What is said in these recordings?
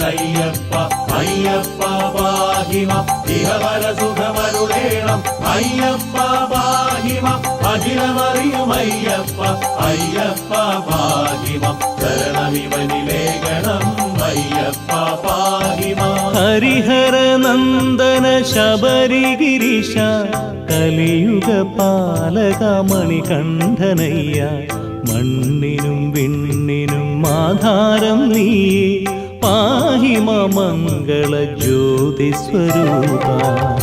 അയ്യപ്പ അയ്യപ്പ പാഹിമം ഇഹവര സുഖമരുളേണം അയ്യപ്പ പാഹിമം അഖിലമറിയുമയ്യപ്പ അയ്യപ്പ പാഹിമം ശരണമിവനിലേഖണം അയ്യപ്പ പാഹിമം ഹരിഹര നന്ദന ശബരിഗിരീശ കലിയുഗ പാലക മണികണ്ഠനയ്യ മണ്ണിനും വിണ്ണിനും ആധാരം നീ പാഹിമ മംഗള ജ്യോതിസ്വരൂപ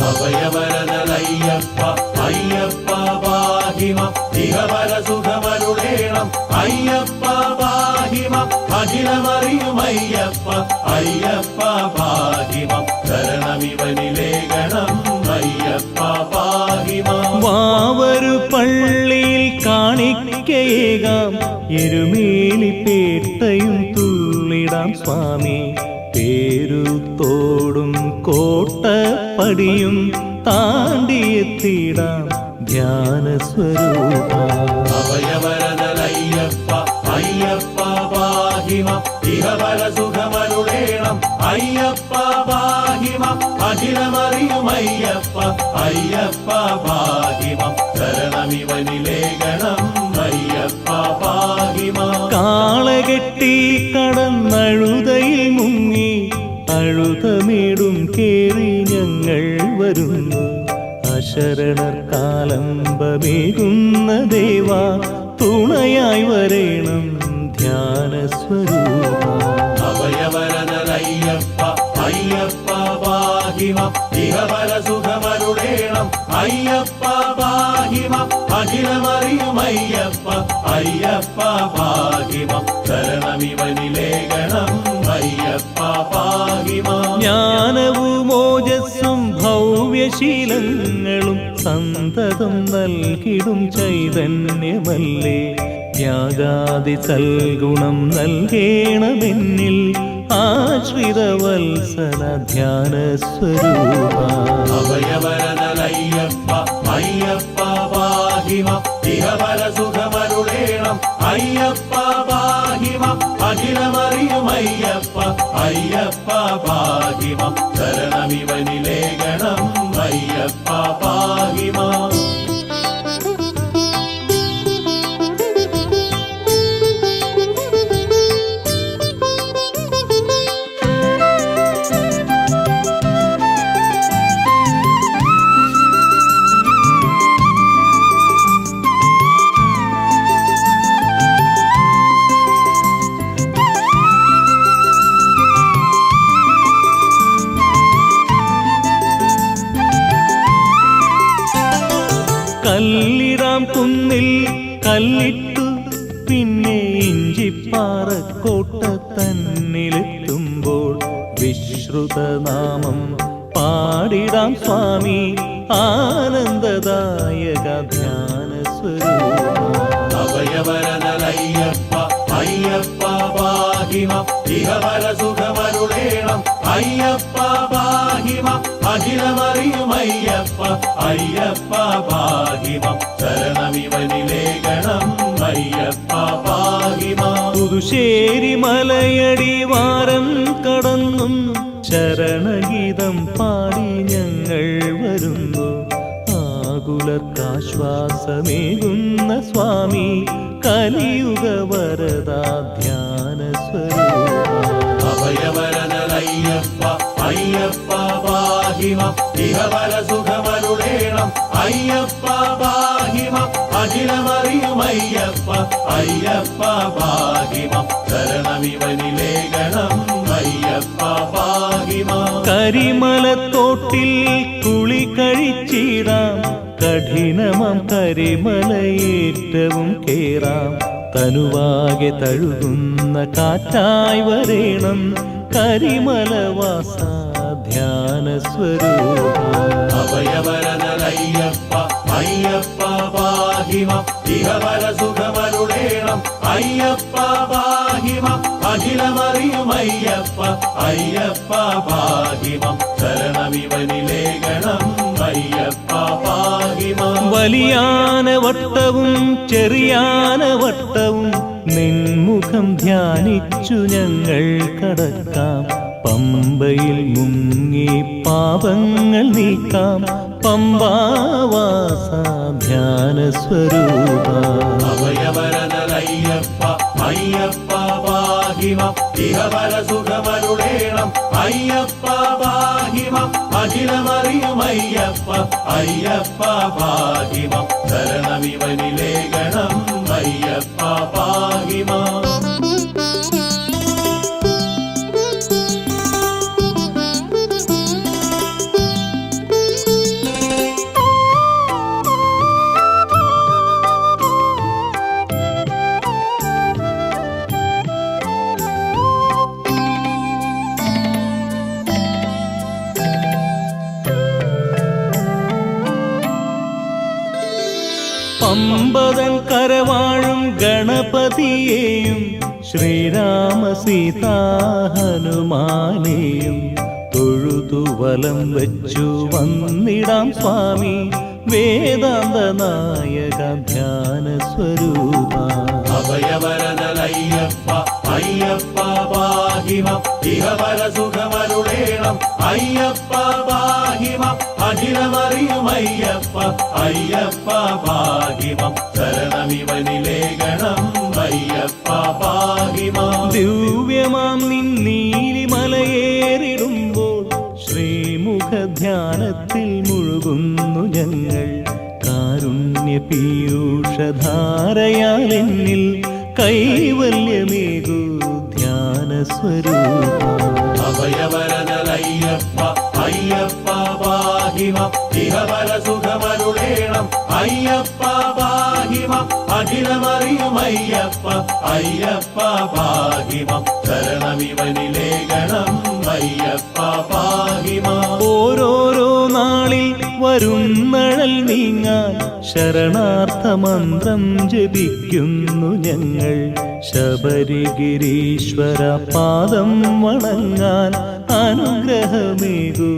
അഭയവരദയ്യപ്പ അയ്യപ്പ പാഹിമം ഇഹവര സുഖമരുളേണം അയ്യപ്പ പാഹിമം അഖിലമറിയുമയ്യപ്പ അയ്യപ്പ പാഹിമം ശരണമിവനിലേഖണം അയ്യപ്പ പാഹിമം വാവരു പള്ളിയിൽ കാണിക്കയേകാം എരുമേലിപ്പേട്ടയും തുള്ളിടാം സ്വാമി പേരുത്തോടും കോട്ടപ്പടിയും താണ്ടിയെത്തിടാം ധ്യാനസ്വരൂപ അഭയവരദയ്യപ്പ അയ്യപ്പ പാഹിമം ഇഹവര സുഖമരുളേണം അയ്യപ്പ പാഹിമം അഖിലമറിയുമയ്യപ്പ അയ്യപ്പ പാഹിമം ശരണമിവനിലേഖണം അയ്യപ്പ പാഹിമം കാളകെട്ടി കടന്നഴുതയിൽ മുങ്ങി അഴുതമേടും കേറി ഞങ്ങൾ വരുന്നു അശരണർ കാലംബമേകുന്ന ദേവ തുണയായി വരേണം ധ്യാനസ്വരൂപ അഭയവരദയ്യപ്പ അയ്യപ്പ പാഹിമം ഇഹവര സുഖമരുളേണം അയ്യപ്പ പാഹിമം അഖിലമറിയുമയ്യപ്പ അയ്യപ്പ പാഹിമം ശരണമിവനിലേഖണം അയ്യപ്പ പാഹിമം ജ്ഞാനവും ഓജസ്സും ഭവ്യശീലങ്ങളും സന്തതം നൽകിടും ചൈതന്യമല്ലേ ത്യാഗാദി സൽഗുണം നൽകേണമെന്നിൽ ആശ്രിതവത്സല ധ്യാനസ്വരൂപ അഭയവരദയ്യപ്പ അയ്യപ്പ പാഹിമം ഇഹവര സുഖമരുളേണം അയ്യപ്പ പാഹിമം അഖിലമറിയുമയ്യപ്പ അയ്യപ്പ പാഹിമം ശരണമിവനിലേഖണം അയ്യപ്പ പാഹിമം കല്ലിടാം കുന്നിൽ കല്ലിട്ടു പിന്നെ ഇഞ്ചിപ്പാറക്കോട്ട തന്നിലെത്തുമ്പോൾ വിശ്രുതനാമം പാടിടാം സ്വാമി ആനന്ദദായക ധ്യാനസ്വരൂപ അഭയവരദയ്യപ്പ അയ്യപ്പ പാഹിമം ഇഹവര സുഖമരുളേണം അയ്യപ്പ പാഹിമം അഖിലമറിയുമയ്യപ്പ അയ്യപ്പ പാഹിമം ശരണമിവനിലേഖണം അയ്യപ്പ പാഹിമം പുതുശ്ശേരി മലയടിവാരം കടന്നും ശരണഗീതം പാടി ഞങ്ങൾ വരുന്നു ആകുലർക്കാശ്വാസമേകുന്ന സ്വാമി കലിയുഗ വരദാ ധ്യാനസ്വരൂപ അഭയവരദയ്യപ്പ അയ്യപ്പ പാഹിമം ഇഹവര സുഖമരുളേണം അയ്യപ്പ പാഹിമം അഖിലമറിയുമയ്യപ്പ അയ്യപ്പ പാഹിമം ശരണമിവനിലേഖണം അയ്യപ്പ പാഹിമം കരിമലത്തോട്ടിൽ കുളി കഴിച്ചിടാം കഠിനമം കരിമലയേറ്റവും കേറാം തനുവാകെ തഴുകുന്ന കാറ്റായി വരേണം കരിമലവാസ ധ്യാനസ്വരൂപ അഭയവരനയ്യപ്പ അയ്യപ്പ പാഹിമം ഇഹവര സുഖമരുളേണം അയ്യപ്പ പാഹിമം അഖിലമറിയുമയ്യപ്പ അയ്യപ്പ പാഹിമം ശരണമിവനിലേഖണം അയ്യപ്പ പാഹിമം വലിയാനവട്ടവും ചെറിയാനവട്ടവും നിൻമുഖം ധ്യാനിച്ചു ഞങ്ങൾ കടക്കാം പമ്പയിൽ മുങ്ങി പാപങ്ങൾ നീക്കാം പമ്പാവാസ ധ്യാനസ്വരൂപ അഭയവരനയ്യപ്പ അയ്യപ്പ പാഹിമം ഇഹവര സുഖമരുളേണം അയ്യപ്പ പാഹിമം അഖിലമറിയുമയ്യപ്പ അയ്യപ്പ പാഹിമം ശരണമിവനിലേഖണം അയ്യപ്പ പാഹിമം പമ്പതൻ കരവാഴും ഗണപതിയെയും ശ്രീരാമ സീതാ ഹനുമാനെയും തൊഴുതുവലം വെച്ചു വന്നിടാം സ്വാമി വേദാന്ത നായക ധ്യാനസ്വരൂപ അഭയവരനയ്യപ്പ അയ്യപ്പ പാഹിമം ഇഹവര സുഖമരുളേണം അയ്യപ്പ പാഹിമം അഖിലമറിയുമയ്യപ്പ അയ്യപ്പ പാഹിമം ശരണമിവനിലേഖണം അയ്യപ്പ പാഹിമം ദിവ്യമാം നിന്നീലിമലയേറിടുമ്പോൾ ശ്രീമുഖധ്യാനത്തിൽ മുഴുകുന്നു ഞങ്ങൾ കാരുണ്യ പീയൂഷധാരയാൽ എന്നിൽ കൈവല്യമേകൂ ധ്യാനസ്വരൂപ അഭയവരനയ്യപ്പ അയ്യപ്പ പാഹിമം ഇഹവര സുഖമരുളേണം അയ്യപ്പ പാഹിമം അഖിലമറിയുമയ്യപ്പ അയ്യപ്പ പാഹിമം ശരണമിവനിലേഖണം അയ്യപ്പ പാഹിമം ഓരോരോ നാളിൽ വരുന്നഴൽ നീങ്ങാൻ ശരണാർത്ഥ മന്ത്രം ജപിക്കുന്നു ഞങ്ങൾ ശബരിഗിരീശ്വര പാദം വണങ്ങാൻ അനുഗ്രഹമേകൂ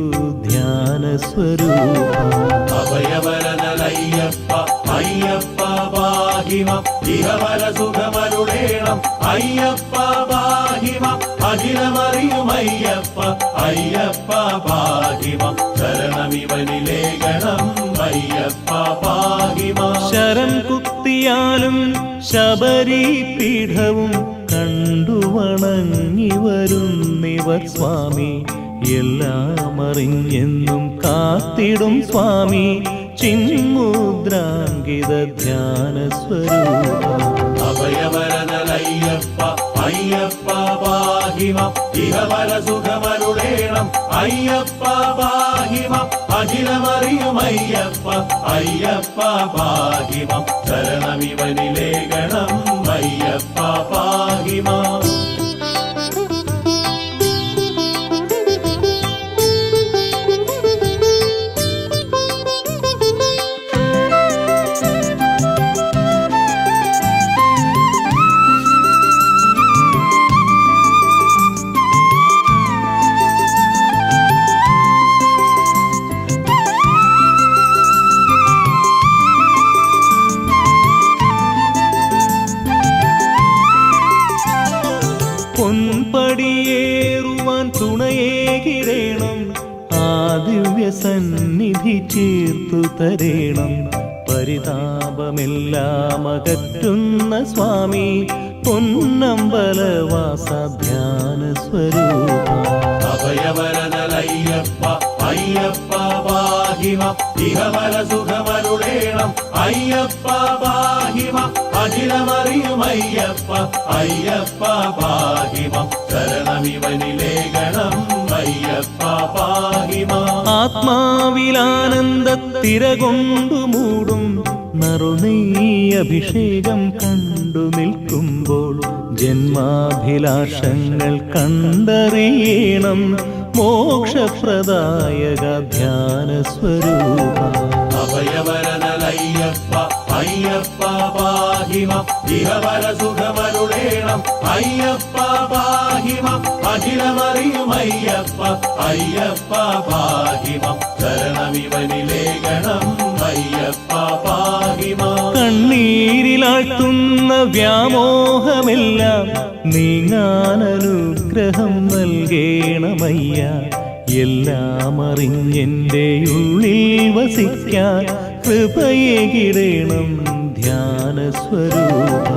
ധ്യാനസ്വരൂപ അഭയവരനയ്യപ്പ അയ്യപ്പ പാഹിമം ഇഹവര സുഖമരുളേണം അയ്യപ്പ പാഹിമം അഖിലമറിയുമയ്യപ്പ അയ്യപ്പ പാഹിമം ശരണമിവനിലേഖണം അയ്യപ്പ പാഹിമം ശരം കുത്തിയാലും ശബരി പീഠവും കണ്ടു വണങ്ങി വരുന്നിവർ സ്വാമി എല്ലാം അറിഞ്ഞെന്നും കാത്തിടും സ്വാമി ചിന്മുദ്രാങ്കിത ധ്യാനസ്വരൂപ അഭയവരനയ്യപ്പ അയ്യപ്പ പാഹിമം ഇഹവര സുഖമരുളേണം അയ്യപ്പ പാഹിമം അഖിലമറിയുമയ്യപ്പ അയ്യപ്പ പാഹിമം ശരണമിവനിലേഖണം അയ്യപ്പ പാഹിമം പൊൻപടിയേറുവാൻ തുണയേകിടേണം ആ ദിവ്യ സന്നിധി ചേർത്തു തരേണം പരിതാപമെല്ലാം അകറ്റുന്ന സ്വാമി പൊന്നമ്പലവാസ ധ്യാനസ്വരൂപ അഭയവരനയ്യപ്പ അയ്യപ്പ പാഹിമം ഇഹവര സുഖമരുളേണം അയ്യപ്പ പാഹിമം അഖിലമറിയുമയ്യപ്പ അയ്യപ്പ പാഹിമം ശരണമിവനിലേഖണം അയ്യപ്പ പാഹിമം ആത്മാവിലാനന്ദത്തിര കൊണ്ടു മൂടും നറുനെയ്യ് അഭിഷേകം കണ്ടു നിൽക്കുമ്പോൾ ജന്മാഭിലാഷങ്ങൾ കണ്ടറിയണം മോക്ഷപ്രദായക ധ്യാന സ്വരൂപ അഭയവരനയ്യപ്പ അയ്യപ്പ പാഹിമ ഇഹവര സുഖമരുളേണം അയ്യപ്പ പാഹിമ അഖിലമറിയുമയ്യപ്പ അയ്യപ്പ പാഹിമ ശരണമിവനിലേഖണം അയ്യപ്പ പാഹിമ കണ്ണീരിലാഴ്ത്തുന്ന വ്യാമോഹമെല്ലാം നീങ്ങാനനുഗ്രഹം നൽകേണമയ്യ എല്ലാം അറിഞ്ഞെന്റെ ഉള്ളിൽ വസിക്കാൻ കൃപയേകിടേണം ധ്യാന സ്വരൂപ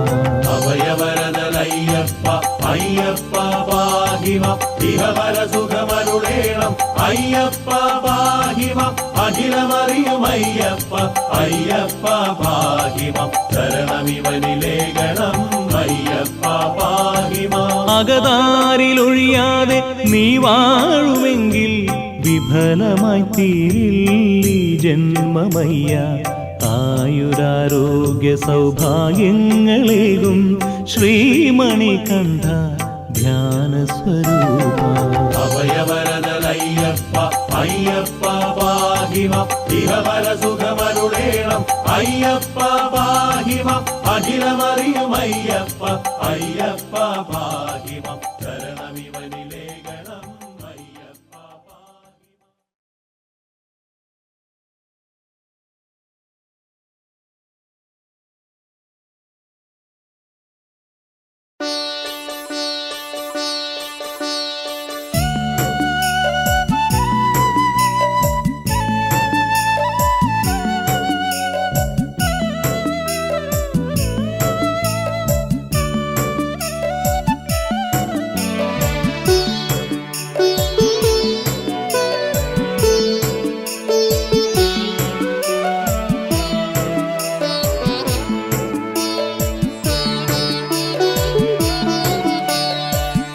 അഭയവരനയ്യപ്പ അയ്യപ്പ പാഹിമ ഇഹവര സുഖമരുളേണം അയ്യപ്പ പാഹിമ അഖിലമറിയുമയ്യപ്പ അയ്യപ്പ പാഹിമ ശരണമിവനിലേഖണം അയ്യപ്പ പാഹിമ അകതാരിലൊഴിയാതെ നീ വാഴുമെങ്കിൽ വിഫലമായി തീരില്ല ഈ ജന്മമയ്യ ആയുരാരോഗ്യ സൗഭാഗ്യങ്ങളേകും ശ്രീമണികണ്ഠ ധ്യാന സ്വരൂപ അഭയവരനയ്യപ്പ അയ്യപ്പ പാഹിമ ഇഹവര സുഖമരുളേണം അയ്യപ്പ പാഹിമ അഖിലമറിയുമയ്യപ്പ അയ്യപ്പ പാഹിമ ശരണമിവനിലേഖണം അയ്യപ്പ പാഹിമ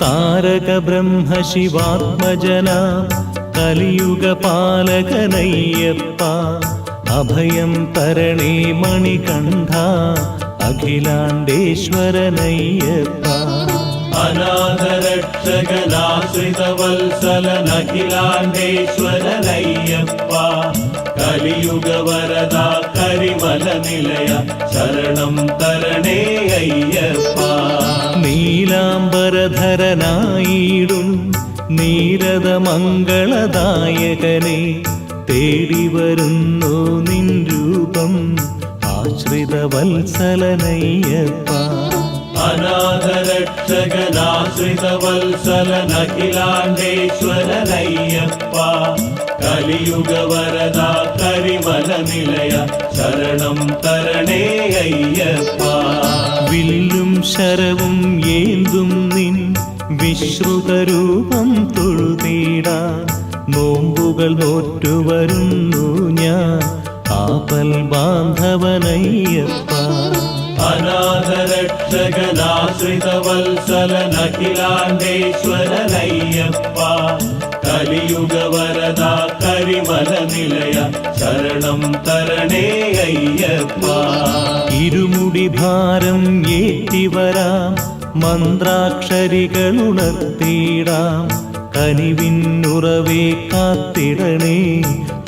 താരക ബ്രഹ്മ ശിവാത്മജന കലിയുഗ പാലകനയ്യപ്പ അഭയം തരണേ മണികണ്ഠ അഖിലാണ്ടേശ്വരനയ്യപ്പ അനാഥരക്ഷകനാശ്രിതവത്സലനഖിലാണ്ടേശ്വരനയ്യപ്പ കലിയുഗവരദ കരിമല നിലയ ശരണം തരണേ അയ്യപ്പ നീലാംബരധരനായിടും നീരദമംഗളദായകനെ തേടി വരുന്നു നിൻ രൂപം ആശ്രിത വത്സലനയ്യപ്പ അനാഥരക്ഷകനാശ്രിതവത്സലനഖിലാണ്ടേശ്വരനയ്യപ്പ കലിയുഗവരദ കരിമല നിലയ ശരണം തരണേ അയ്യപ്പ വില്ലും ശരവും ഏന്തും നിൻ വിശ്രുതരൂപം തൊഴുതീടാൻ നോമ്പുകൾ നോറ്റുവരുന്നു ഞാൻ ആപൽ ബാന്ധവനയ്യപ്പ അനാഥരക്ഷകനാശ്രിതവത്സലനഖിലാണ്ടേശ്വരനയ്യപ്പ കലിയുഗവരദ കരിമല നിലയ ശരണം തരണേ അയ്യപ്പ ഇരുമുടി ഭാരം ഏറ്റിവരാം മന്ത്രാക്ഷരികളുണർത്തിടാം കനിവിന്നുറവേ കാത്തിടണേ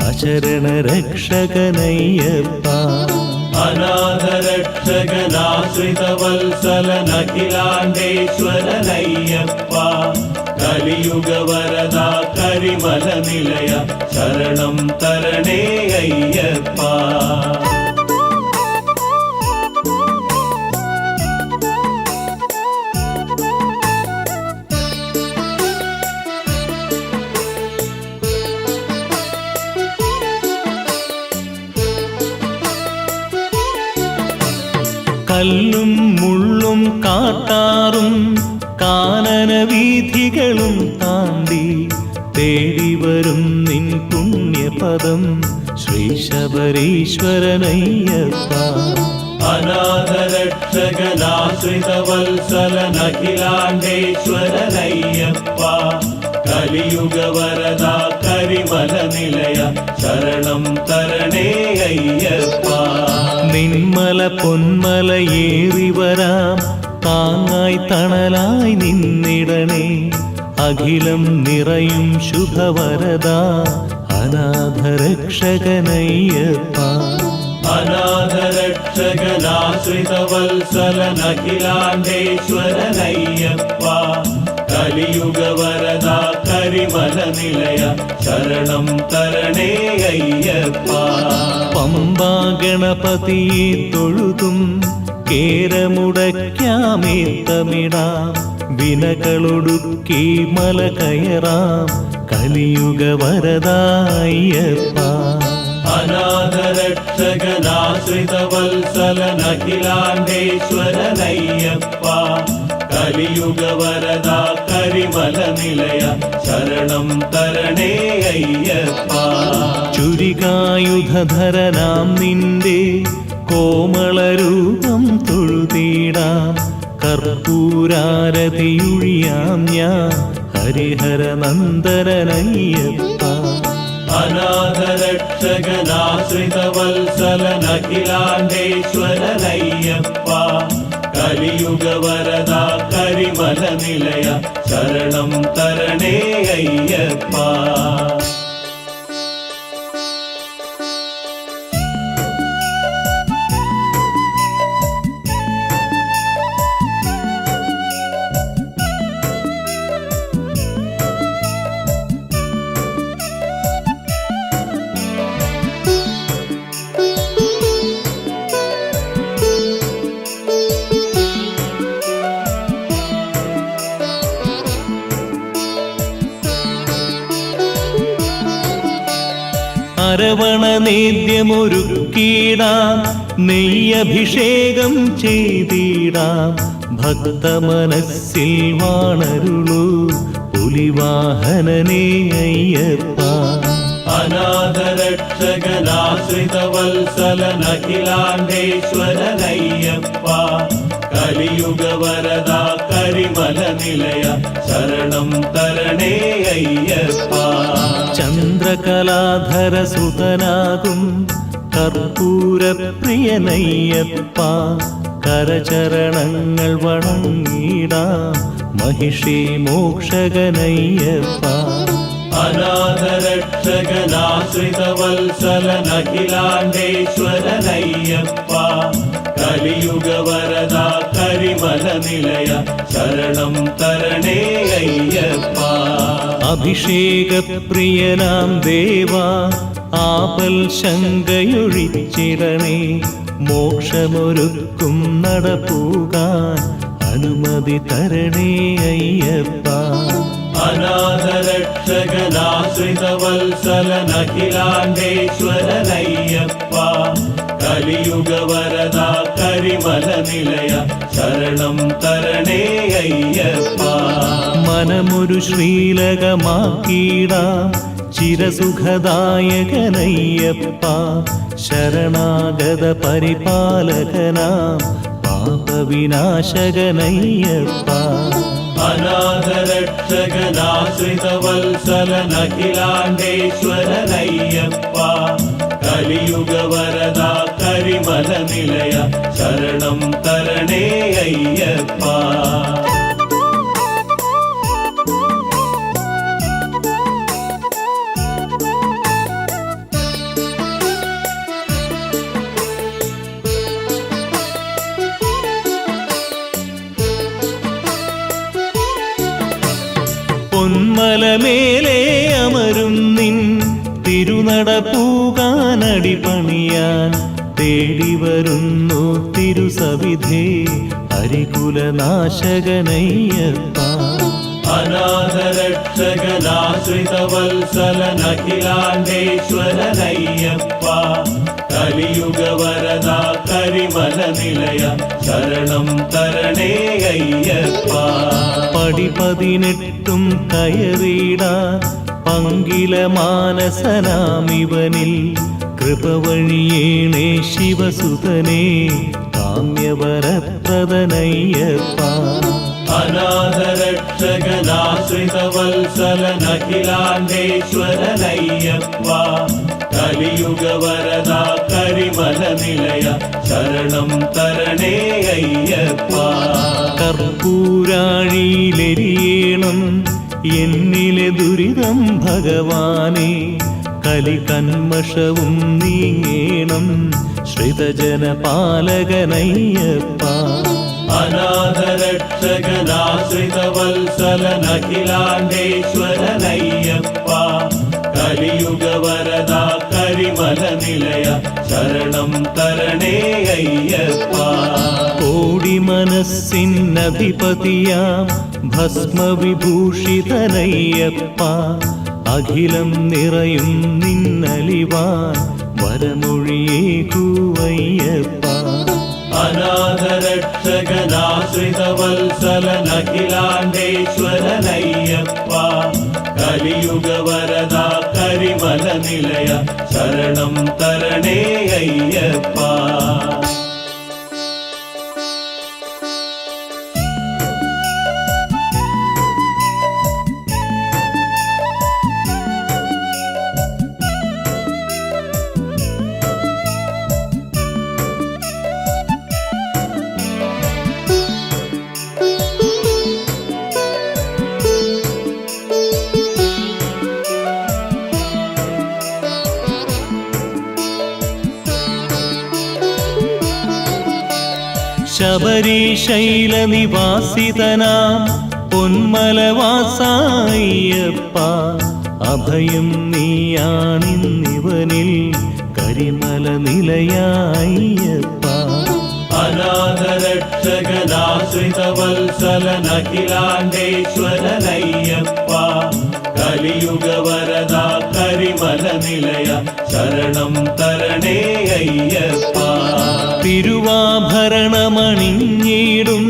അശരണ രക്ഷകനയ്യപ്പ അനാഥരക്ഷകനാശ്രിതവത്സലനഖിലാണ്ടേശ്വരനയ്യപ്പ കലിയുഗവരദ കരിമല നിലയ ശരണം തരണേ അയ്യപ്പ കല്ലും മുള്ളും കാട്ടാറും കാനന വീഥികളും താണ്ടി തേടി വരും നിൻ പുണ്യപദം ശ്രീ ശബരീശ്വരനയ്യപ്പ അനാഥരക്ഷകനാശ്രിതവത്സലനഖിലാണ്ടേശ്വരനയ്യപ്പ കലിയുഗവരദ കരിമല നിലയ ശരണം തരണേ അയ്യപ്പ നിന്മല പൊന്മല ഏറി വരാം താങ്ങായി തണലായി നിന്നിടണേ അഖിലം നിറയും ശുഭവരദ അനാഥരക്ഷകനയ്യപ്പ. അനാഥരക്ഷകനാശ്രിതവത്സലനഖിലാണ്ടേശ്വരനയ്യപ്പ. കലിയുഗവരദ കരിമല നിലയ ശരണം തരണേ അയ്യപ്പ. പമ്പാ ഗണപതിയെ തൊഴുതും കേരമുടയ്ക്കാമേത്തമിടാം, വിനകളൊടുക്കി മല കയറാം കലിയുഗവരദായ്യപ്പ. അനാഥരക്ഷകനാശ്രിതവത്സലനഖിലാണ്ടേശ്വരനയ്യപ്പ. കലിയുഗവരദ കരിമല നിലയ ശരണം തരണേ അയ്യപ്പ. ചുരികായുധധരനാം നിന്റെ കോമളരൂപം തൊഴുതീടാം, കർപ്പൂരാരതിയൊഴിയാം ഞാൻ ഹരിഹരനന്ദനയ്യപ്പ. അനാഥരക്ഷകനാശ്രിതവത്സലനഖിലാണ്ടേശ്വരനയ്യപ്പ. കലിയുഗവരദ കരിമല നിലയ ശരണം തരണേ അയ്യപ്പ. അരവണ നേദ്യമൊരുക്കിടാം, നെയ്യഭിഷേകം ചെയ്തിടാം, ഭക്തമനസ്സിൽ വാണരുളൂ പുലിവാഹനനേ അയ്യപ്പ. അനാഥരക്ഷകനാശ്രിതവത്സലനഖിലാണ്ടേശ്വരനയ്യപ്പ. കലിയുഗവരദ കരിമല നിലയ ശരണം തരണേ അയ്യപ്പ. ചന്ദ്രകലാധര സുതനാകും കർപ്പൂരപ്രിയനയ്യപ്പ, കരചരണങ്ങൾ വണങ്ങിടാം മഹിഷി മോക്ഷകനയ്യപ്പ. അനാഥരക്ഷകനാശ്രിതവത്സലനഖിലാണ്ടേശ്വരനയ്യപ്പ. കലിയുഗവരദ കരിമല നിലയ ശരണം തരണേ അയ്യപ്പ. അഭിഷേകപ്രിയനാം ദേവാ, ആപൽ ശങ്കയൊഴിച്ചിടണേ, മോക്ഷമൊരുക്കും നടപ്പൂകാൻ അനുമതി തരണേ അയ്യപ്പ. അനാഥരക്ഷകനാശ്രിതവത്സലനഖിലാണ്ടേശ്വരനയ്യപ്പ. കലിയുഗവരദ കരിമല നിലയ ശരണം തരണേ അയ്യപ്പ. മനമൊരു ശ്രീലകമാക്കിടാം ചിരസുഖദായകനയ്യപ്പ, ശരണാഗത പരിപാലകനാം പാപവിനാശകനയ്യപ്പ. അനാഥരക്ഷകനാശ്രിതവത്സലനഖിലാണ്ടേശ്വരനയ്യപ്പ. കലിയുഗവരദ കരിമല നിലയ ശരണം തരണേ അയ്യപ്പ. പൊന്മലമേലെ അമരും നിൻ തിരുനട പൂകാനടി പണിയാൻ തേടി വരുന്നു തിരുസവിധേ ഹരികുലനാശകനയ്യപ്പ. അനാഥരക്ഷകനാശ്രിതവത്സലനഖിലാണ്ടേശ്വരനയ്യപ്പ. കലിയുഗവരദ കരിമല നിലയ ശരണം തരണേ അയ്യപ്പ. പടി18 കയറിടാൻ പങ്കില മാനസനാമിവനിൽ, കൃപ വഴിയേണേ ശിവസുതനേ കാമ്യവരപ്രദനയ്യപ്പ. അനാഥരക്ഷകനാശ്രിതവത്സലനഖിലാണ്ടേശ്വരനയ്യപ്പ. കലിയുഗവരദ കരിമല നിലയ ശരണം തരണേ അയ്യപ്പ. കർപ്പൂരാഴിയിലെരിയേണം എന്നിലെ ദുരിതം ഭഗവാനെ കലികന്മഷവും നീങ്ങേണം ശ്രിതജന പാലകനയ്യപ്പ അനാഥരക്ഷകനാശ്രിതവത്സലനഖിലാണ്ടേശ്വരനയ്യപ്പ കലിയുഗവരദ കരിമലനിലയ ശരണം തരണേ അയ്യപ്പ കോടി മനസ്സിനധിപതിയാം ഭസ്മവിഭൂഷിതനയ്യപ്പ അഖിലം നിറയും നിന്നലിവാൻ വരമൊഴിയേകൂവയ്യപ്പ അനാഥരക്ഷകനാശ്രിതവത്സലനഖിലാണ്ടേശ്വരനയ്യപ്പ കലിയുഗവരദ കരിമലനിലയ ശരണം തരണേ അയ്യപ്പ ശബരീശൈലനിവാസിതനാം പൊന്മലവാസായ്യപ്പ അഭയം നീയാണിന്നിവനിൽ കരിമല നിലയായ്യപ്പ അനാഥരക്ഷകനാശ്രിതവത്സലനഖിലാണ്ടേശ്വരനയ്യപ്പ കലിയുഗവരദ കരിമലനിലയ ശരണം തരണേ അയ്യപ്പ തിരുവാഭരണമണിഞ്ഞിടും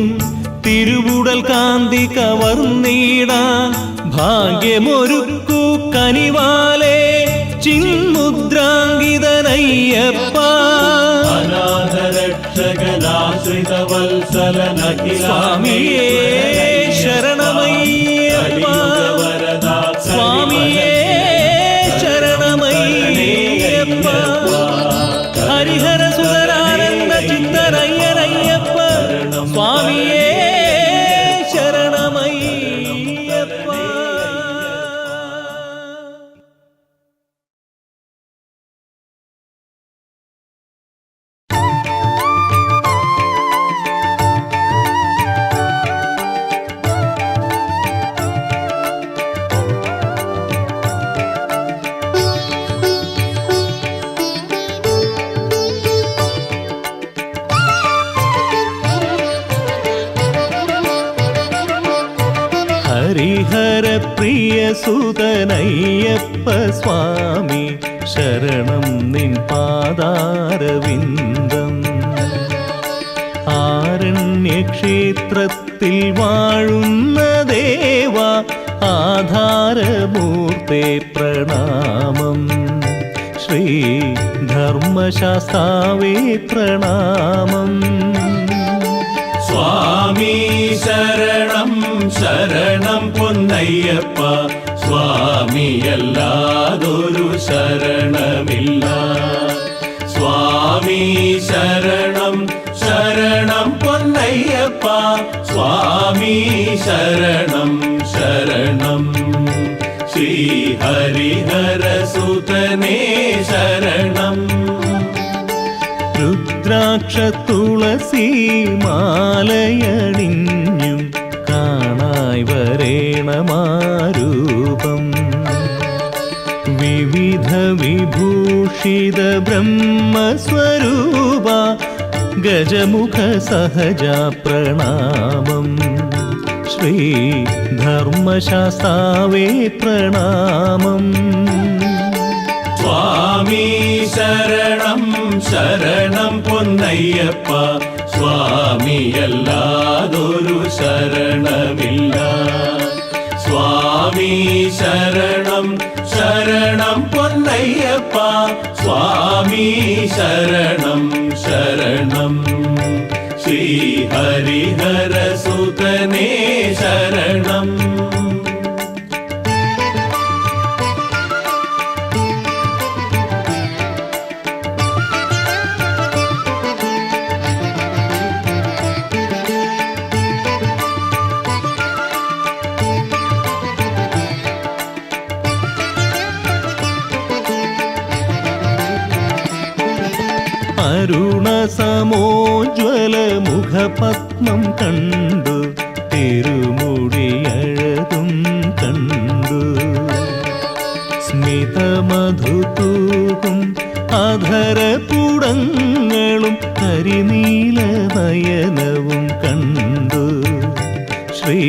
തിരുവുടൽ കാന്തി കവർന്നിടാൻ ഭാഗ്യമൊരുക്കു കനിവാലേ ചിന്മുദ്രാങ്കിതനയ്യപ്പ അനാഥരക്ഷകനാശ്രിതവത്സലനഖിലാണ്ടേശ്വരനയ്യപ്പ ശരണമയ്യപ്പ സ്വാമിയേ ശരണമയ്യപ്പ ഹരിഹര സുതരാനന്ദ ചിത്തരയ്യനയ്യപ്പ സ്വാമിയേ ശരണമയ്യപ്പ ഹരിഹരപ്രിയസുതനയ്യപ്പ സ്വാമി ശരണം നിൻ പാദാരവിന്ദം ആരണ്യക്ഷേത്രത്തിൽ വാഴുന്ന ദേവ ആധാരമൂർത്തേ പ്രണാമം ശ്രീ ധർമ്മശാസ്താവേ പ്രണാമം സ്വാമി ശരണം ശരണം പൊന്നയ്യപ്പ സ്വാമിയല്ലാതൊരു ശരണമില്ല സ്വാമി ശരണം ശരണം പൊന്നയ്യപ്പ സ്വാമി ശരണം ശരണം ശ്രീ ഹരിഹരസുതനേ ശരണം രുദ്രാക്ഷ തുളസി മാലയണിഞ്ഞും കാണായി വരേണമാരൂപം വിവിധ വിഭൂഷിത ബ്രഹ്മസ്വരൂപ ഗജമുഖ സഹജ പ്രണാമം ശ്രീ ധർമ്മശാസ്താവേ പ്രണാമം സ്വാമി ശരണം ശരണം പൊന്നയ്യപ്പ സ്വാമിയല്ലാതൊരു ശരണമില്ല സ്വാമി ശരണം ശരണം പൊന്നയ്യപ്പ സ്വാമി ശരണം ശരണം ശ്രീ ഹരിഹരസുതനേ ശരണം കരുണ സമോജ്വല മുഖപത്മം കണ്ടു തിരുമുടിയഴകും കണ്ടു സ്മിതമധുതൂകും അധരപുടങ്ങളും കരിനീല നയനവും കണ്ടു ശ്രീ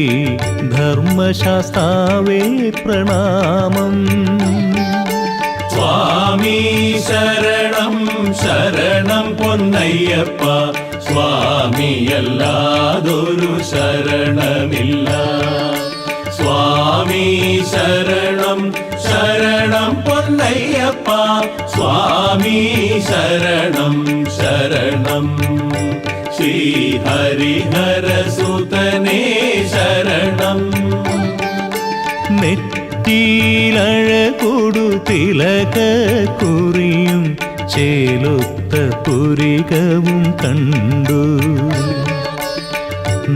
ധർമ്മശാസ്താവേ പ്രണാമം സ്വാമി ശരണം ശരണം പൊന്നയ്യപ്പ സ്വാമിയല്ലാതൊരു ശരണമില്ല സ്വാമി ശരണം ശരണം പൊന്നയ്യപ്പ സ്വാമി ശരണം ശരണം ശ്രീ ഹരിഹരസുതനേ ശരണം നെറ്റിയിലഴകൊടു തിലക കുറിയും ചേലൊത്ത പുരികവും കണ്ടു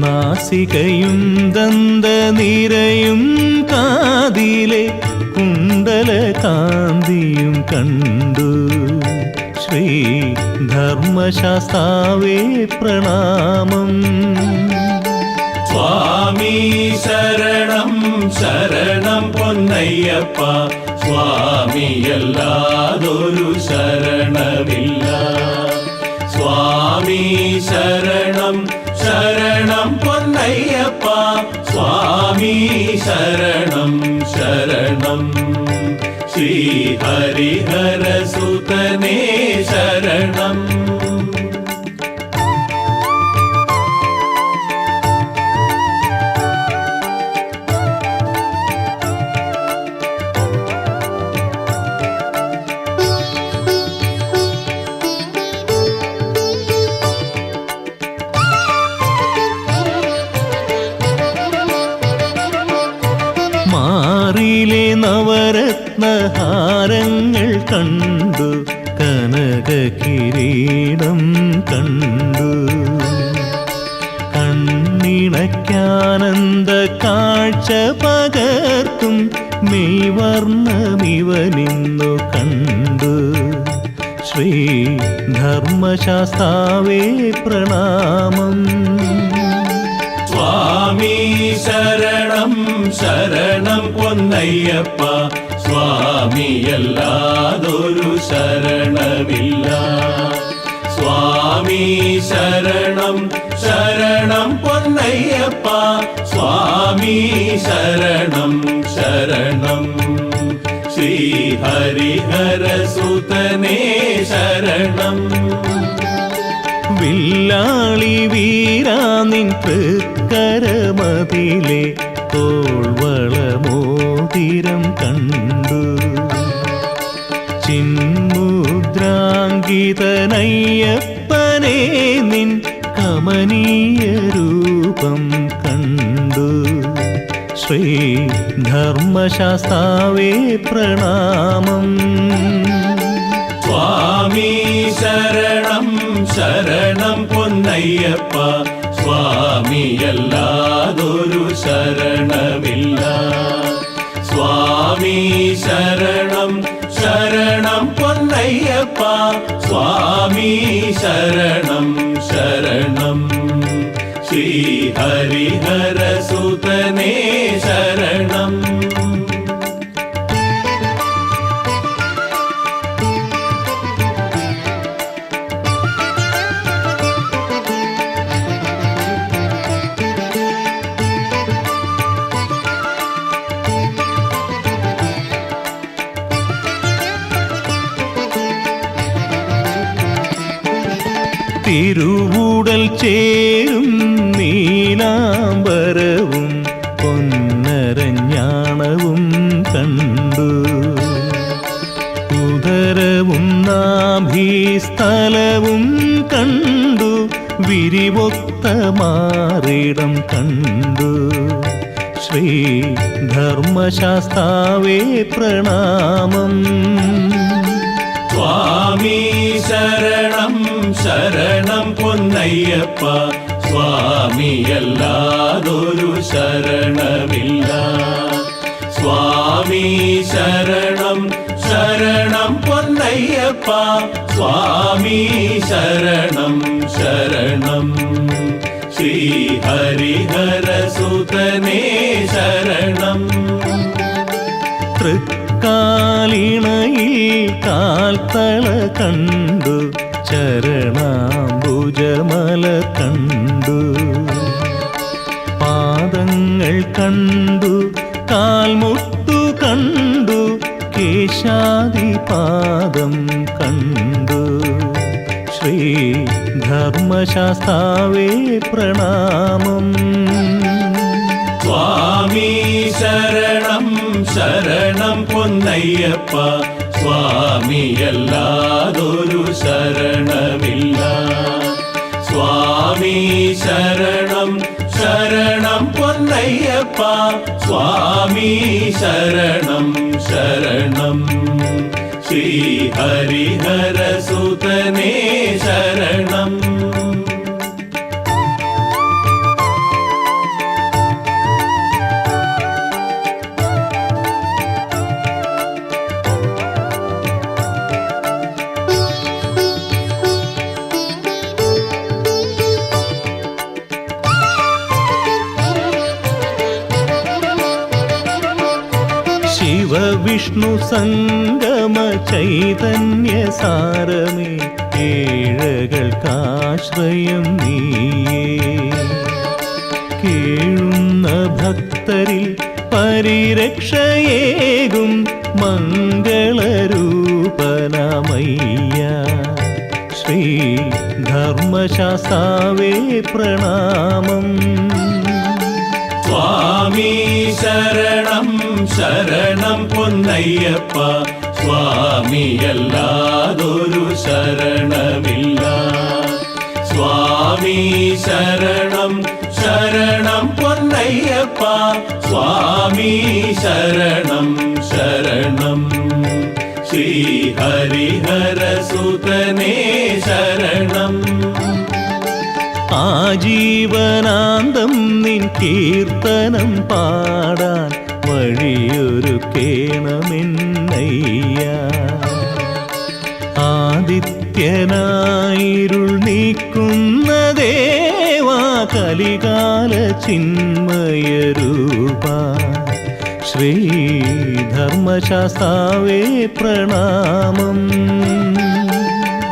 നാസികയും ദന്തനിരയും കാതിലെ കുണ്ടലകാന്തിയും കണ്ടു ശ്രീ ധർമ്മശാസ്താവേ പ്രണാമം സ്വാമി ശരണം ശരണം പൊന്നയ്യപ്പ സ്വാമിയല്ലാതൊരു ശരണമില്ല സ്വാമി ശരണം ശരണം പൊന്നയ്യപ്പ സ്വാമി ശരണം ശരണം ശ്രീ ഹരിഹരസുതനേ ശരണം മാറിലെ നവരത്നഹാരങ്ങൾ കണ്ടു കനക കിരീടം കണ്ടു കണ്ണിണയ്ക്കാനന്ദ കാഴ്ച പകർത്തും മെയ്വർണ്ണമിവ നിന്നു കണ്ടു ശ്രീ ധർമ്മശാസ്താവേ പ്രണാമം സ്വാമി ശരണം ശരണം പൊന്നയ്യപ്പ സ്വാമിയല്ലാതൊരു ശരണമില്ല സ്വാമി ശരണം ശരണം പൊന്നയ്യപ്പ സ്വാമി ശരണം ശരണം ശ്രീ ഹരിഹരസുതനേ ശരണം വില്ലാളി വീരാനിൻ തൃക്കരമതിലെ തോൾവളമോതിരം കണ്ടു ചിന്മുദ്രാങ്കിതനയ്യപ്പനെ നിൻ കമനീയ രൂപം കണ്ടു ശ്രീ ധർമ്മശാസ്താവേ പ്രണാമം സ്വാമി ശരണം ശരണം പൊന്നയ്യപ്പ സ്വാമിയല്ലാതൊരു ശരണമില്ല സ്വാമി ശരണം ശരണം പൊന്നയ്യപ്പ സ്വാമി ശരണം ശരണം ശ്രീ ഹരിഹരസുതനേ ശരണം തിരുവുടൽ ചേരും നീലാംബരവും പൊന്നരഞ്ഞാണവും കണ്ടു ഉദരവും നാഭീസ്ഥലവും കണ്ടു വിരിവൊത്ത മാറിടം കണ്ടു ശ്രീ ധർമ്മശാസ്താവേ പ്രണാമം സ്വാമി ശരണം ശരണം പൊന്നയ്യപ്പ സ്വാമിയല്ലാതൊരു ശരണമില്ല സ്വാമി ശരണം ശരണം പൊന്നയ്യപ്പ പൊന്നയ്യപ്പ സ്വാമി ശരണം ശരണം ശ്രീ ഹരിഹരസുതനേ ശരണം തൃക്കാലിണയിൽ കാൽത്തള കണ്ടു ചരണാംബുജമല കണ്ടു പാദങ്ങൾ കണ്ടു കാൽമുട്ടു കണ്ടു കേശാദിപാദം കണ്ടു ശ്രീ ധർമ്മശാസ്താവേ പ്രണാമം സ്വാമി ശരണം ശരണം പൊന്നയ്യപ്പ സ്വാമിയല്ലാതൊരു ശരണമില്ല സ്വാമി ശരണം ശരണം പൊന്നയ്യപ്പ സ്വാമി ശരണം ശരണം ശ്രീ ഹരിഹരസുതനേ ശരണം വിഷ്ണു സംഗമ ചൈതന്യ സാരമേ ഏഴകൾക്കാശ്രയം നീയേ കേഴുന്ന ഭക്തരിൽ പരിരക്ഷയേകും മംഗളരൂപനമയ്യ ശ്രീ ധർമ്മശാസ്താവേ പ്രണാമം സ്വാമി ശരണം ശരണം പൊന്നയ്യപ്പ സ്വാമിയല്ലാതൊരു ശരണമില്ല സ്വാമി ശരണം ശരണം പൊന്നയ്യപ്പ സ്വാമി ശരണം ശരണം ശ്രീ ഹരിഹരസുതനേ ശരണം ആജീവനാന്തം നിൻ കീർത്തനം പാടാൻ വഴിയൊരുക്കേണമെന്നയ്യ ആദിത്യനായിരുൾ നീക്കുന്ന ദേവാ കലികാല ചിന്മയരൂപ ശ്രീ ധർമ്മശാസ്താവേ പ്രണാമം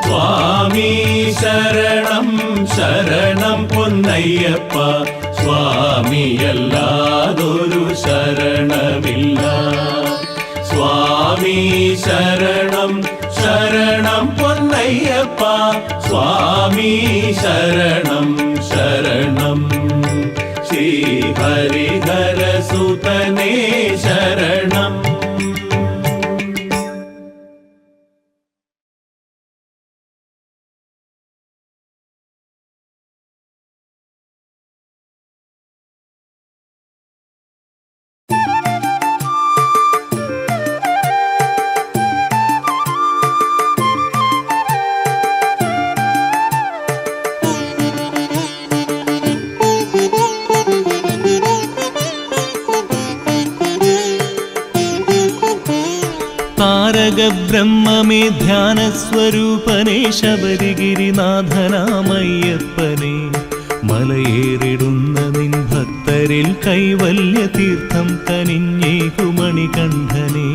സ്വാമി ശരണം ശരണം പൊന്നയ്യപ്പ സ്വാമിയല്ലാതൊരു ശരണമില്ല സ്വാമി ശരണം ശരണം പൊന്നയ്യപ്പ സ്വാമി ശരണം ശരണം ശ്രീ ഹരിഹരസുതനേ ശരണം താരകബ്രഹ്മമേ ധ്യാനസ്വരൂപനേ ശബരിഗിരിനാഥനാമയ്യപ്പനേ മലയേറിടുന്ന നിൻ ഭക്തരിൽ കൈവല്യ തീർത്ഥം കനിഞ്ഞേകുമണികണ്ഠനേ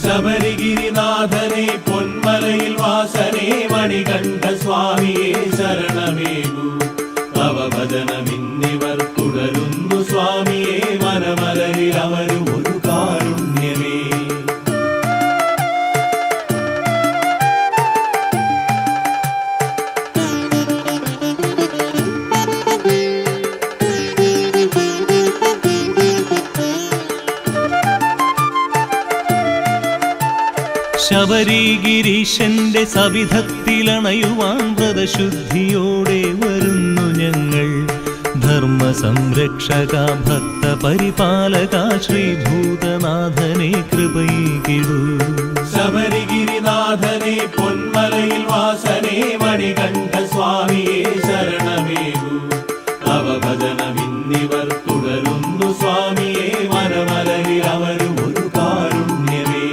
ശബരിഗിരിനാഥനെ പൊന്മലയിൽ വാസനേ മണികണ്ഠ സ്വാമിയെ ശരണമേകൂ തവ ഭജനമിന്നിവർ തുടരുന്നു സ്വാമിയെ മനമലരിൽ അവരും ഒരു കാരുണ്യമേ ശബരിഗിരീശന്റെ സവിധത്തിലണയുവാൻ വ്രതശുദ്ധിയോടെ വരുന്നു ഞങ്ങൾ ധർമ്മ സംരക്ഷക ഭക്ത പരിപാലക ശ്രീഭൂതനാഥനെ കൃപയിടൂ ശബരിഗിരിനാഥനെ പൊന്മലയിൽ വാസനേ മണികണ്ഠ സ്വാമിയെ ശരണമേകൂ തവ ഭജനമിന്നിവർ തുടരുന്നു സ്വാമിയെ മനമലരിൽ അവരും ഒരു കാരുണ്യമേ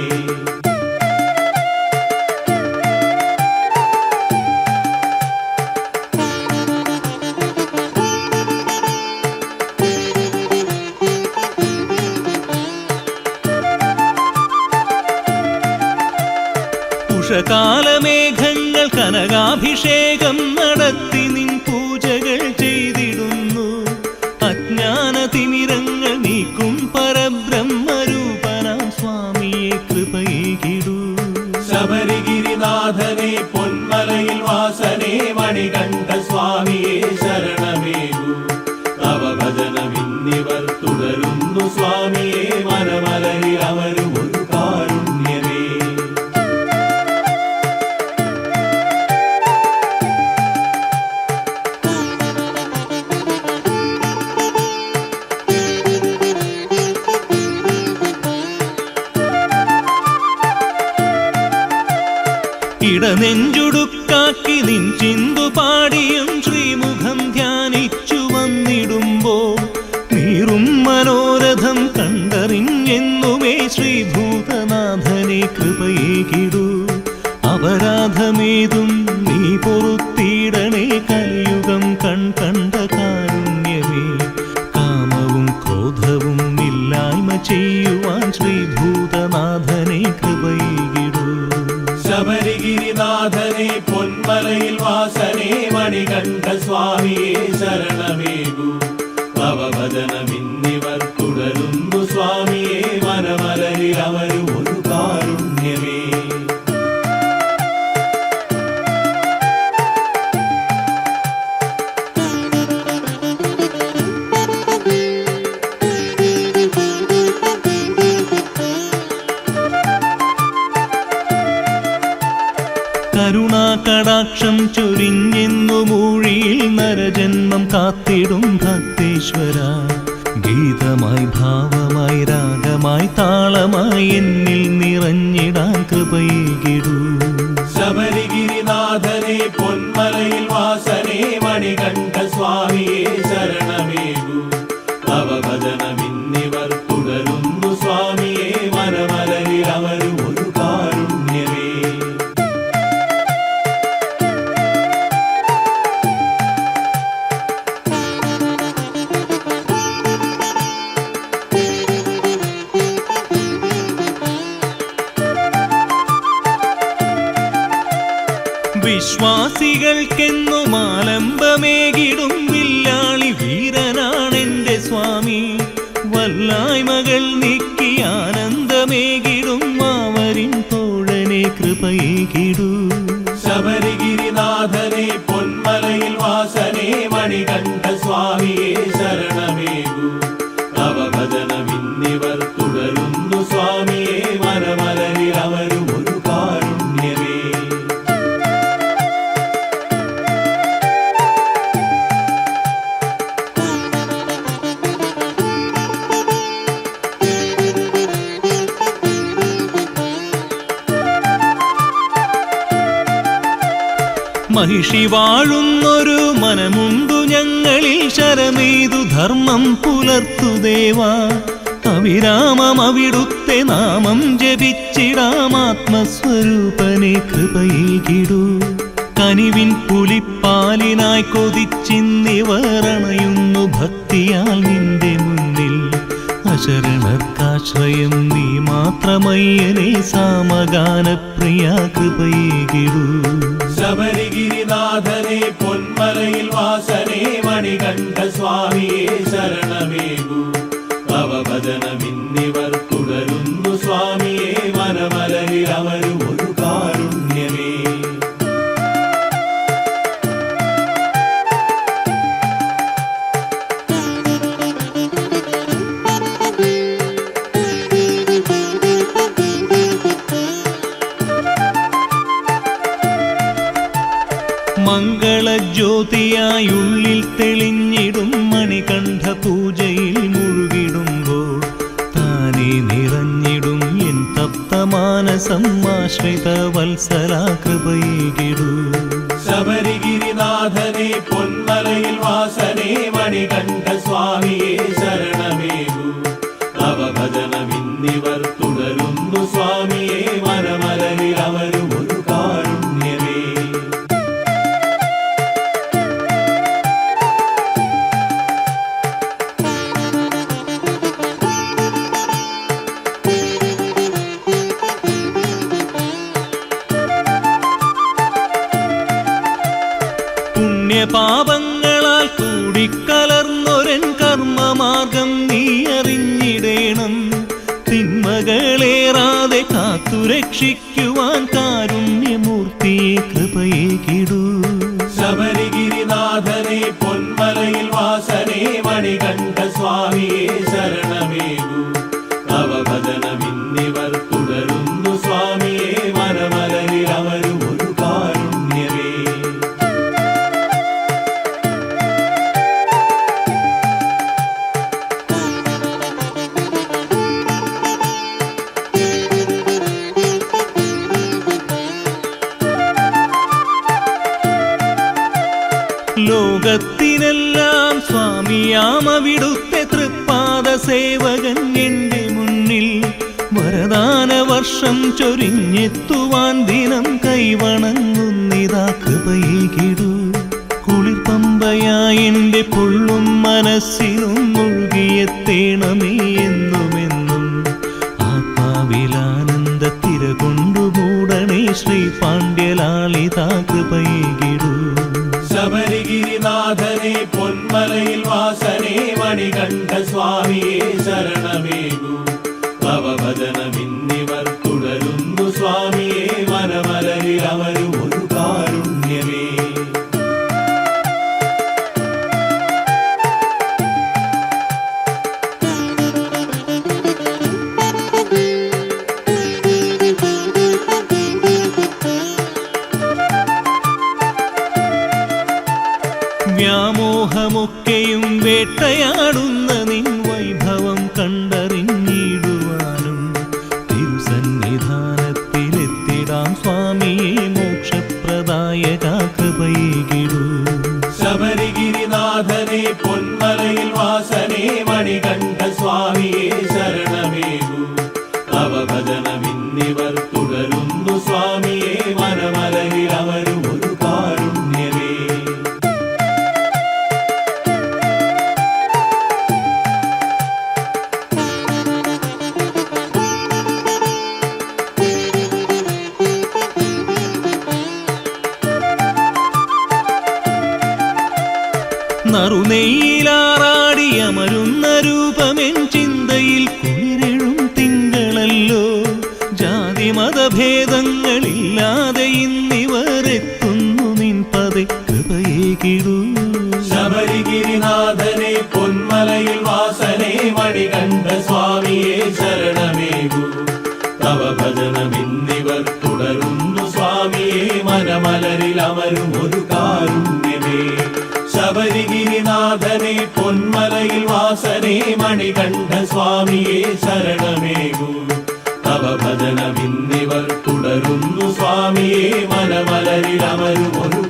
ഉഷകാലമേഘങ്ങൾ കനകാഭിഷേകം നടത്തി നിൻ പൂജകൾ ചെയ്തിടുന്നു. അജ്ഞാനതിമിരങ്ങൾ നീക്കും പരബ്രഹ്മരൂപനാം സ്വാമിയെ കൃപയേകിടൂ. ശബരിഗിരിനാഥനെ പൊന്മലയിൽ വാസനെ മണികണ്ഠ സ്വാമിയെ ശരണമേകൂ. തവ ഭജനമിന്നിവർ തുടരുന്നു സ്വാമിയെ മനമലയിൽ അവരും ഒരു കാരുണ്യമേ. ഇടനെഞ്ചുടുക്കാക്കി നിൻ ചിന്തു പാടിയും ശ്രീമുഖം ധ്യാനിച്ചു വന്നിടുമ്പോൾ നീറും മനോരഥം കണ്ടറിഞ്ഞെന്നുമേ ശ്രീഭൂതനാഥനെ കൃപയേകിടൂ. അപരാധമേതും നീ പൊറുത്തിടണേ കലിയുഗം കണ്ട കാരുണ്യമേ. കാമവും ക്രോധവും ഇല്ലായ്മ ചെയ്യുവാൻ ശ്രീഭൂതനാഥനെ കൃപയേകിടൂ. ശബരിഗിരിനാഥനെ പൊന്മലയിൽ വാസനെ മണികണ്ഠ സ്വാമിയെ ശരണമേകൂ. തവ ഭജനമിന്നിവർ തുടരുന്നു സ്വാമിയെ മനമലയിൽ അവരും ഒരു കാരുണ്യമേ. കരുണാകടാക്ഷം ചൊരിഞ്ഞെന്നു മൂഴിയിൽ നരജന്മം കാത്തിടും ഭക്തേശ്വര. ഗീതമായി ഭാവമായി രാഗമായി താളമായി എന്നിൽ നിറഞ്ഞിടാൻ കൃപയേകിടൂ. ശബരിഗിരിനാഥനെ പൊന്മലയിൽ വാസനെ മണികണ്ഠ സ്വാമിയെ ശരണമേകൂ. തവ ഭജനമിന്നിവർ തുടരുന്നു സ്വാമിയെ മനമലയിൽ അവരും ഒരു കാരുണ്യമേ. വിശ്വാസികൾക്കെന്നും ആലംബമേകിടും വില്ലാളി വീരനാണെന്റെ സ്വാമി. വല്ലായ്മകൾ നീക്കി ആനന്ദമേകിടും മാവരിൻ തോഴനെ കൃപയേകിടൂ. ശബരിഗിരിനാഥനെ പൊന്മലയിൽ വാസനെ മണികണ്ഠ സ്വാമിയെ ശരണമേകൂ. തവ ഭജനമിന്നിവർ തുടരുന്നു സ്വാമിയെ മനമലയിൽ അവരും ഒരു കാരുണ്യമേ. മഹിഷി വാഴുന്നൊരു മനമുണ്ടു ഞങ്ങളിൽ ശരമേതു ധർമ്മം പുലർത്തുദേവാ. അവിരാമം അവിടുത്തെ നാമം ജപിച്ചിടാം ആത്മസ്വരൂപനെ കൃപയേകിടൂ. കനിവിൻ പുലിപ്പാലിനായി കൊതിച്ചിന്നിവരണയുന്നു ഭക്തിയാൽ നിന്റെ മുന്നിൽ. അശരണർക്കാശ്രയം നീ മാത്രമയ്യനെ സാമഗാനപ്രിയ കൃപയേകിടൂ. ശബരിഗിരിനാഥനെ പൊന്മലയിൽ വാസനെ മണികണ്ഠ സ്വാമിയെ ശരണമേകൂ. തവ ഭജനമിന്നിവർ തുടരുന്നു സ്വാമിയെ മനമലയിൽ അവരും ഒരു കാരുണ്യമേ. മംഗളജ്യോതിയായുള്ളിൽ തെളിഞ്ഞിടും മണികണ്ഠ പൂജയിൽ മുഴുകിടുമ്പോൾ താനേ നിറഞ്ഞിടും എൻ തപ്തമാനസം ആശ്രിത വത്സല കൃപയേകിടൂ. ശബരിഗിരിനാഥനെ പൊന്മലയിൽ വാസനെ മണികണ്ഠ സ്വാമിയെ ശരണമേകൂ. തവ ഭജനമിന്നിവർ തുടരുന്നു സ്വാമിയെ മനമലയിൽ അവരും ഒരു കാരുണ്യമേ. തിന്മകളേറാതെ കാത്തുരക്ഷിക്കുവാൻ കാരുണ്യമൂർത്തിയെ കൃപയേകിടൂ. ശബരിഗിരിനാഥനെ പൊന്മലയിൽ വാസനെ മണികണ്ഠ സ്വാമിയെ ശരണമേകൂ. തവ ഭജനമിന്നിവർ തുടരുന്നു സ്വാമിയെ മനമലരിൽ അവരും ഒരു കാരുണ്യമേ. ലോകത്തിനെല്ലാം സ്വാമിയാമവിടുത്തെ തൃപ്പാദ സേവകൻ എന്റെ മുന്നിൽ വരദാന വർഷം ചൊരിഞ്ഞെത്തുവാൻ ദിനം കൈവണങ്ങുന്നിതാ കൃപയേകിടൂ. കുളിർപ്പമ്പയായി എന്റെ പൊള്ളും മനസ്സിലും മുഴുകിയെത്തേണമേ എന്നുമെന്നും. ആത്മാവിലാനന്ദ തിര കൊണ്ടു മൂടണേ ശ്രീ പാണ്ഡ്യലാളിതാ കൃപയേകിടൂ. ശബരിഗിരിനാഥനെ പൊന്മലയിൽ വാസനെ മണികണ്ഠ സ്വാമിയെ ശരണമേകൂ. തവ ഭജനമിന്നിവർ തുടരുന്നു സ്വാമിയെ മനമലരിൽ അവരും ഒരു കാരുണ്യമേ. വ്യാമോഹമൊക്കെയും വേട്ടയാടുന്ന നിൻ വൈഭവം കണ്ടറിഞ്ഞിടുവാനും തിരുസന്നിധാനത്തിലെത്തിടാം സ്വാമിയെ മോക്ഷപ്രദായക കൃപയേകിടൂ. ശബരിഗിരിനാഥനെ പൊന്മലയിൽ വാസനെ മണികണ്ഠ സ്വാമിയെ ശരണമേകൂ. തവ ഭജനമിന്നിവർ തുടരുന്നു സ്വാമിയെ മനമലരിൽ അവരും ഒരു കാരുണ്യമേ. നറുനെയ്യിലാറാടിയമരുന്ന രൂപമെൻ ചിന്തയിൽ കുളിരെഴും തിങ്കളല്ലോ. ജാതി മതഭേദങ്ങളില്ലാതെ ഇന്നിവർ എത്തുന്നു നിൻ പദേ കൃപയേകിടൂ. ശബരിഗിരിനാഥനെ പൊന്മലയിൽ വാസനെ മണികണ്ഠ സ്വാമിയെ ശരണമേകൂ. തവ ഭജനമിന്നിവർ തുടരുന്നു സ്വാമിയെ മനമലരിൽ അവരും ഒരു കാരുണ്യമേ. ശബരിഗിരിനാഥനെ പൊന്മലയിൽ വാസനെ മണികണ്ഠ സ്വാമിയെ ശരണമേകൂ. തവ ഭജനമിന്നിവർ തുടരുന്നു സ്വാമിയെ മനമലരിൽ അവരും ഒരു